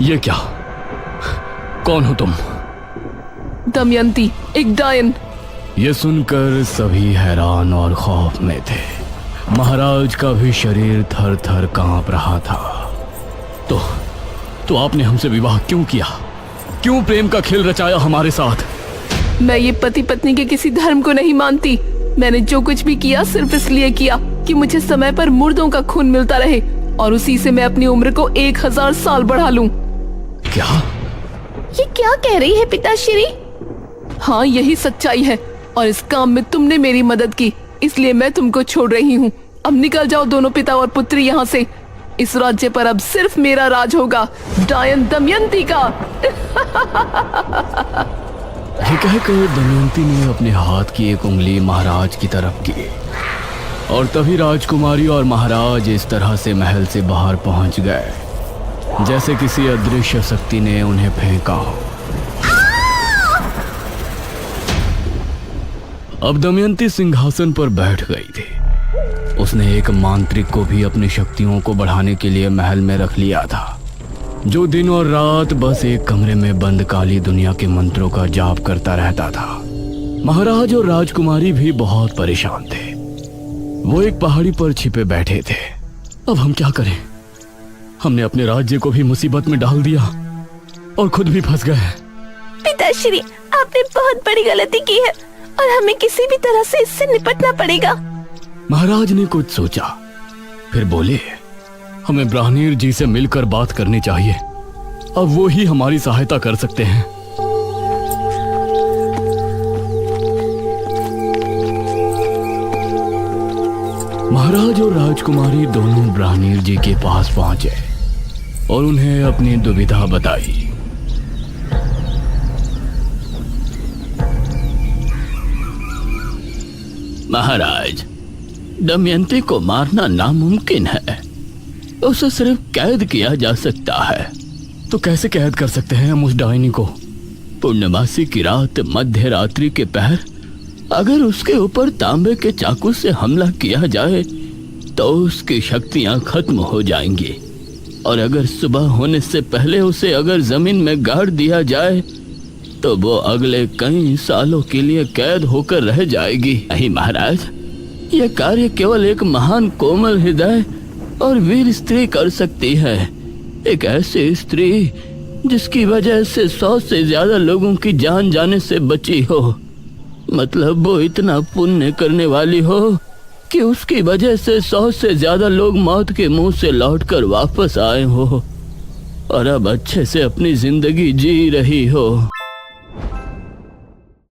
ये क्या? कौन हो तुम? दमयंती, एक डायन। ये सुनकर सभी हैरान और खौफ में थे। महाराज का भी शरीर थर थर कांप रहा था। तो आपने हमसे विवाह क्यों किया? क्यों प्रेम का खेल रचाया हमारे साथ? मैं ये पति पत्नी के किसी धर्म को नहीं मानती। मैंने जो कुछ भी किया सिर्फ इसलिए किया कि मुझे समय पर मुर्दों का खून मिलता रहे और उसी से मैं अपनी उम्र को 1000 साल बढ़ा लूं। क्या? ये क्या कह रही है पिताश्री? हाँ, यही सच्चाई है और इस काम में तुमने मेरी मदद की, इसलिए मैं तुमको छोड़ रही हूँ। अब निकल जाओ दोनों पिता और पुत्री यहाँ से। इस राज्य पर अब सिर्फ मेरा राज होगा, डायन दमयंती का। ये कहकर दमयंती ने अपने हाथ की एक उंगली महाराज की तरफ की और तभी राजकुमारी और महाराज इस तरह से महल से बाहर पहुंच गए जैसे किसी अदृश्य शक्ति ने उन्हें फेंका हो। अब दमयंती सिंहासन पर बैठ गई थी। उसने एक मांत्रिक को भी अपनी शक्तियों को बढ़ाने के लिए महल में रख लिया था, जो दिन और रात बस एक कमरे में बंद काली दुनिया के मंत्रों का जाप करता रहता था। महाराज और राजकुमारी भी बहुत परेशान थे। वो एक पहाड़ी पर छिपे बैठे थे। अब हम क्या करें? हमने अपने राज्य को भी मुसीबत में डाल दिया और खुद भी फंस गए। पिताश्री, आपने बहुत बड़ी गलती की है और हमें किसी भी तरह से इससे निपटना पड़ेगा। महाराज ने कुछ सोचा, फिर बोले, हमें ब्राह्मण जी से मिलकर बात करनी चाहिए। अब वो ही हमारी सहायता कर सकते हैं। महाराज और राजकुमारी दोनों ब्राह्मण जी के पास पहुंचे और उन्हें अपनी दुविधा बताई। महाराज, दमयंती को मारना नामुमकिन है। उसे सिर्फ कैद किया जा सकता है। तो कैसे कैद कर सकते हैं हम उस डायनी को? पूर्णमासी की रात, मध्य रात्रि के पहर अगर उसके ऊपर तांबे के चाकू से हमला किया जाए तो उसकी शक्तियां खत्म हो जाएंगी, और अगर सुबह होने से पहले उसे अगर जमीन में गाड़ दिया जाए तो वो अगले कई सालों के लिए कैद होकर रह जाएगी। नहीं महाराज, यह कार्य केवल एक महान कोमल हृदय और वीर स्त्री कर सकती है। एक ऐसी स्त्री जिसकी वजह से 100 से ज्यादा लोगों की जान जाने से बची हो। मतलब वो इतना पुण्य करने वाली हो कि उसकी वजह से 100 से ज्यादा लोग मौत के मुंह से लौटकर वापस आए हो और अब अच्छे से अपनी जिंदगी जी रही हो।